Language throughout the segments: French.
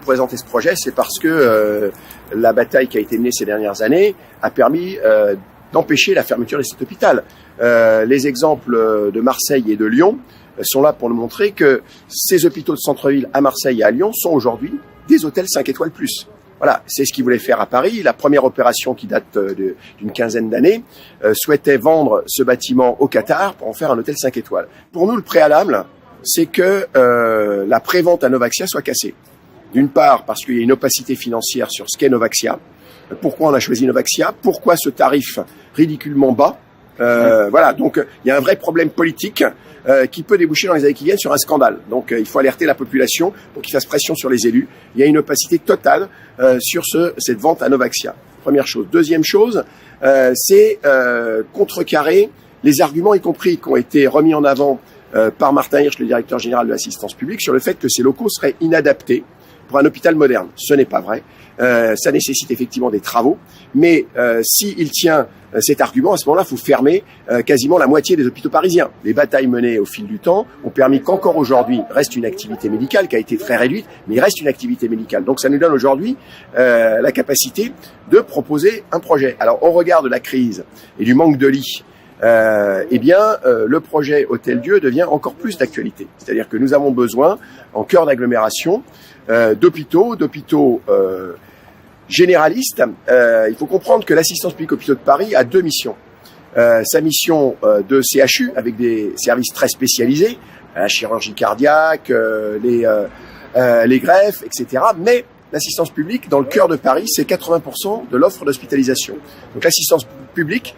présenter ce projet, c'est parce que la bataille qui a été menée ces dernières années a permis d'empêcher la fermeture de cet hôpital. Les exemples de Marseille et de Lyon sont là pour nous montrer que ces hôpitaux de centre-ville à Marseille et à Lyon sont aujourd'hui des hôtels 5 étoiles plus. Voilà, c'est ce qu'ils voulaient faire à Paris. La première opération qui date d'une quinzaine d'années souhaitait vendre ce bâtiment au Qatar pour en faire un hôtel 5 étoiles. Pour nous, le préalable, c'est que la prévente à Novaxia soit cassée. D'une part, parce qu'il y a une opacité financière sur ce qu'est Novaxia. Pourquoi on a choisi Novaxia? Pourquoi ce tarif ridiculement bas? Voilà, donc il y a un vrai problème politique qui peut déboucher dans les années qui viennent sur un scandale. Donc il faut alerter la population pour qu'ils fassent pression sur les élus. Il y a une opacité totale sur cette vente à Novaxia. Première chose. Deuxième chose, c'est contrecarrer les arguments, y compris qui ont été remis en avant par Martin Hirsch, le directeur général de l'assistance publique, sur le fait que ces locaux seraient inadaptés pour un hôpital moderne. Ce n'est pas vrai. Ça nécessite effectivement des travaux, mais s'il tient cet argument, à ce moment-là, il faut fermer quasiment la moitié des hôpitaux parisiens. Les batailles menées au fil du temps ont permis qu'encore aujourd'hui reste une activité médicale qui a été très réduite, mais il reste une activité médicale. Donc ça nous donne aujourd'hui la capacité de proposer un projet. Alors au regard de la crise et du manque de lits, le projet Hôtel-Dieu devient encore plus d'actualité. C'est-à-dire que nous avons besoin, en cœur d'agglomération, d'hôpitaux généralistes. Il faut comprendre que l'assistance publique hôpitaux de Paris a deux missions. Sa mission de CHU, avec des services très spécialisés, la chirurgie cardiaque, les greffes, etc. Mais l'assistance publique, dans le cœur de Paris, c'est 80% de l'offre d'hospitalisation. Donc l'assistance publique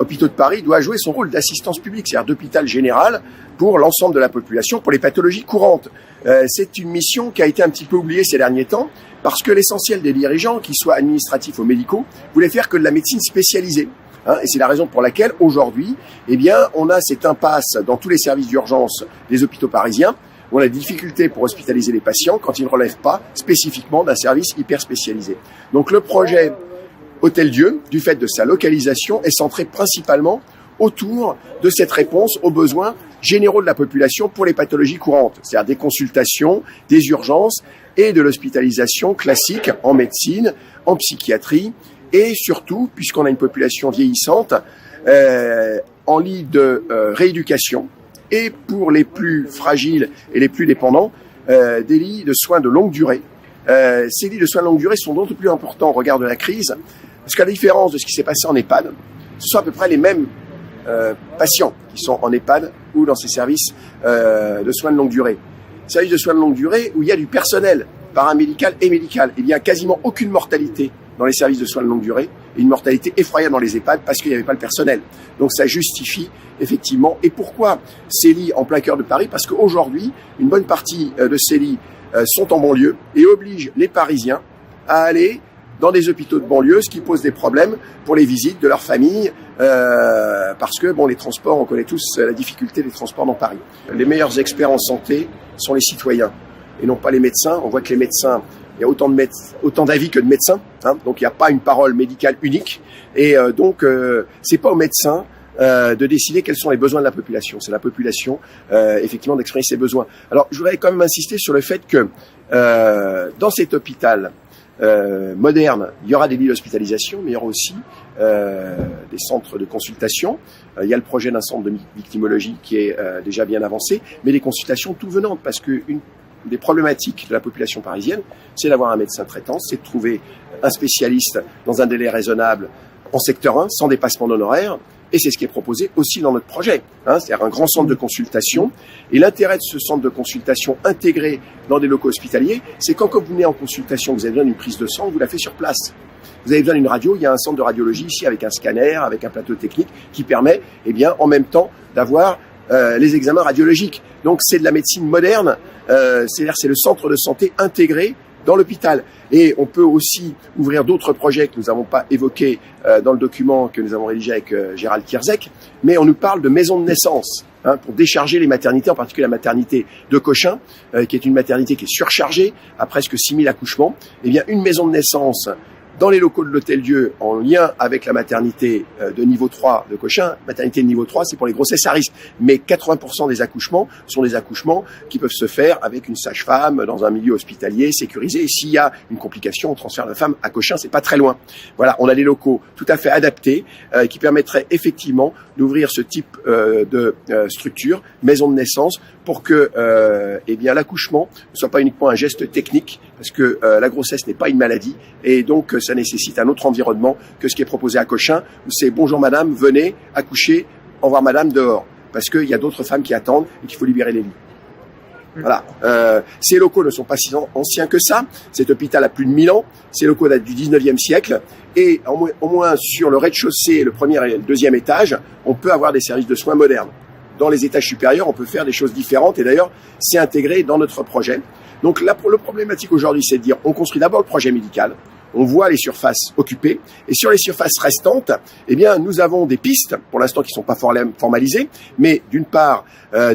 Hôpitaux de Paris doit jouer son rôle d'assistance publique, c'est-à-dire d'hôpital général pour l'ensemble de la population, pour les pathologies courantes. C'est une mission qui a été un petit peu oubliée ces derniers temps, parce que l'essentiel des dirigeants, qu'ils soient administratifs ou médicaux, voulaient faire que de la médecine spécialisée. Et c'est la raison pour laquelle, aujourd'hui, on a cette impasse dans tous les services d'urgence des hôpitaux parisiens. On a des difficultés pour hospitaliser les patients quand ils ne relèvent pas spécifiquement d'un service hyper spécialisé. Donc le projet Hôtel-Dieu, du fait de sa localisation, est centré principalement autour de cette réponse aux besoins généraux de la population pour les pathologies courantes, c'est-à-dire des consultations, des urgences et de l'hospitalisation classique en médecine, en psychiatrie et surtout, puisqu'on a une population vieillissante, en lit de rééducation et pour les plus fragiles et les plus dépendants, des lits de soins de longue durée. Ces lits de soins de longue durée sont d'autant plus importants au regard de la crise, parce qu'à la différence de ce qui s'est passé en EHPAD, ce sont à peu près les mêmes patients qui sont en EHPAD ou dans ces services de soins de longue durée. Services de soins de longue durée où il y a du personnel paramédical et médical. Il n'y a quasiment aucune mortalité dans les services de soins de longue durée et une mortalité effroyable dans les EHPAD parce qu'il n'y avait pas le personnel. Donc ça justifie effectivement. Et pourquoi ces lits en plein cœur de Paris? Parce qu'aujourd'hui, une bonne partie de ces lits sont en banlieue et obligent les Parisiens à aller dans des hôpitaux de banlieue, ce qui pose des problèmes pour les visites de leur famille, parce que les transports, on connaît tous la difficulté des transports dans Paris. Les meilleurs experts en santé sont les citoyens et non pas les médecins. On voit que les médecins, il y a autant d'avis que de médecins, donc il n'y a pas une parole médicale unique et donc c'est pas aux médecins de décider quels sont les besoins de la population. C'est la population, effectivement, d'exprimer ses besoins. Alors, je voudrais quand même insister sur le fait que dans cet hôpital moderne, il y aura des lits d'hospitalisation, mais il y aura aussi des centres de consultation. Il y a le projet d'un centre de victimologie qui est déjà bien avancé, mais des consultations tout venantes, parce que une des problématiques de la population parisienne, c'est d'avoir un médecin traitant, c'est de trouver un spécialiste dans un délai raisonnable en secteur 1, sans dépassement d'honoraires. Et c'est ce qui est proposé aussi dans notre projet, c'est-à-dire un grand centre de consultation. Et l'intérêt de ce centre de consultation intégré dans des locaux hospitaliers, c'est quand vous venez en consultation, vous avez besoin d'une prise de sang, vous la faites sur place. Vous avez besoin d'une radio, il y a un centre de radiologie ici avec un scanner, avec un plateau technique qui permet, en même temps, d'avoir les examens radiologiques. Donc c'est de la médecine moderne, c'est-à-dire c'est le centre de santé intégré dans l'hôpital. Et on peut aussi ouvrir d'autres projets que nous n'avons pas évoqués dans le document que nous avons rédigé avec Gérald Kierzek, mais on nous parle de maisons de naissance pour décharger les maternités, en particulier la maternité de Cochin, qui est une maternité qui est surchargée à presque 6000 accouchements. Une maison de naissance dans les locaux de l'Hôtel-Dieu, en lien avec la maternité de niveau 3 de Cochin. Maternité de niveau 3, c'est pour les grossesses à risque. Mais 80% des accouchements sont des accouchements qui peuvent se faire avec une sage-femme dans un milieu hospitalier, sécurisé. Et s'il y a une complication, on transfère la femme à Cochin, c'est pas très loin. Voilà, on a des locaux tout à fait adaptés qui permettraient effectivement d'ouvrir ce type de structure, maison de naissance, pour que eh bien l'accouchement ne soit pas uniquement un geste technique, parce que la grossesse n'est pas une maladie, et donc ça nécessite un autre environnement que ce qui est proposé à Cochin, où c'est bonjour madame, venez accoucher, au revoir madame dehors, parce qu'il y a d'autres femmes qui attendent et qu'il faut libérer les lits. Voilà. Ces locaux ne sont pas si anciens que ça. Cet hôpital a plus de 1000 ans. Ces locaux datent du 19e siècle. Et au moins sur le rez-de-chaussée, le premier et le deuxième étage, on peut avoir des services de soins modernes. Dans les étages supérieurs, on peut faire des choses différentes. Et d'ailleurs, c'est intégré dans notre projet. Donc la problématique aujourd'hui, c'est de dire, on construit d'abord le projet médical. On voit les surfaces occupées, et sur les surfaces restantes, eh bien, nous avons des pistes, pour l'instant qui ne sont pas formalisées, mais d'une part,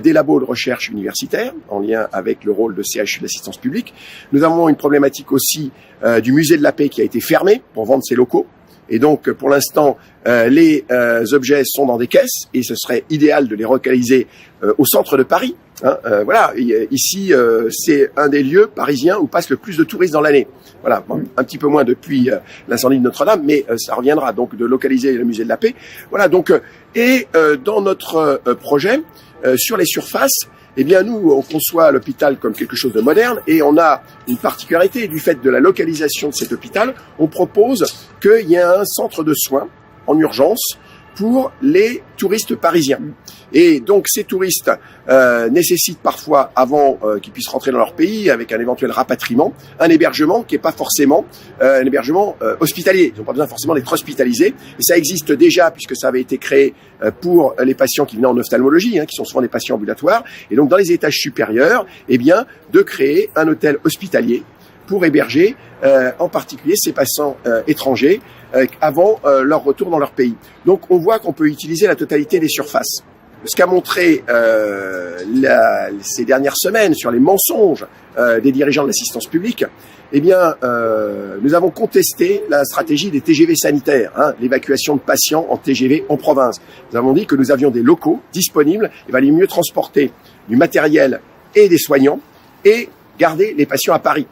des labos de recherche universitaires, en lien avec le rôle de CHU de l'assistance publique. Nous avons une problématique aussi du musée de la paix qui a été fermé pour vendre ses locaux. Et donc, pour l'instant, les objets sont dans des caisses, et ce serait idéal de les relocaliser au centre de Paris. Voilà, ici, c'est un des lieux parisiens où passent le plus de touristes dans l'année. Voilà, bon, un petit peu moins depuis l'incendie de Notre-Dame, mais ça reviendra donc de localiser le musée de la paix. Voilà, donc, dans notre projet, sur les surfaces, eh bien, nous, on conçoit l'hôpital comme quelque chose de moderne, et on a une particularité du fait de la localisation de cet hôpital. On propose qu'il y ait un centre de soins en urgence pour les touristes parisiens. Et donc ces touristes nécessitent parfois, avant qu'ils puissent rentrer dans leur pays, avec un éventuel rapatriement, un hébergement qui n'est pas forcément un hébergement hospitalier. Ils n'ont pas besoin forcément d'être hospitalisés. Et ça existe déjà, puisque ça avait été créé pour les patients qui venaient en ophtalmologie, qui sont souvent des patients ambulatoires. Et donc dans les étages supérieurs, eh bien, de créer un hôtel hospitalier pour héberger en particulier ces patients étrangers avant leur retour dans leur pays. Donc on voit qu'on peut utiliser la totalité des surfaces. Ce qu'a montré ces dernières semaines sur les mensonges des dirigeants de l'assistance publique, eh bien, nous avons contesté la stratégie des TGV sanitaires, l'évacuation de patients en TGV en province. Nous avons dit que nous avions des locaux disponibles, il valait mieux transporter du matériel et des soignants et garder les patients à Paris.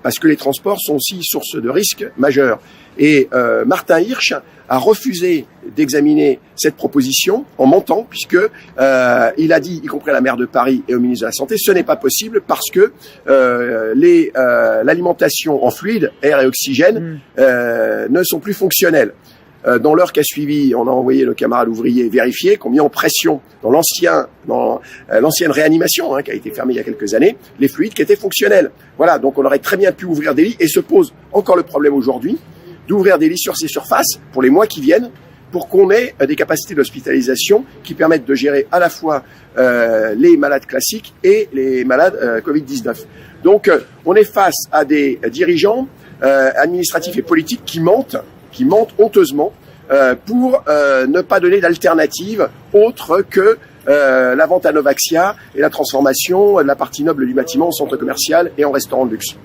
Parce que les transports sont aussi source de risques majeurs. Et Martin Hirsch a refusé d'examiner cette proposition en mentant, puisque il a dit, y compris à la maire de Paris et au ministre de la Santé, ce n'est pas possible parce que l'alimentation en fluide, air et oxygène, ne sont plus fonctionnelles. Dans l'heure qui a suivi, on a envoyé nos camarades ouvriers vérifier combien en pression dans l'ancienne réanimation qui a été fermée il y a quelques années, les fluides qui étaient fonctionnels. Voilà, donc on aurait très bien pu ouvrir des lits, et se pose encore le problème aujourd'hui d'ouvrir des lits sur ces surfaces pour les mois qui viennent, pour qu'on ait des capacités d'hospitalisation qui permettent de gérer à la fois les malades classiques et les malades Covid-19. Donc on est face à des dirigeants administratifs et politiques qui mentent honteusement pour ne pas donner d'alternative autre que la vente à Novaxia et la transformation de la partie noble du bâtiment en centre commercial et en restaurant de luxe.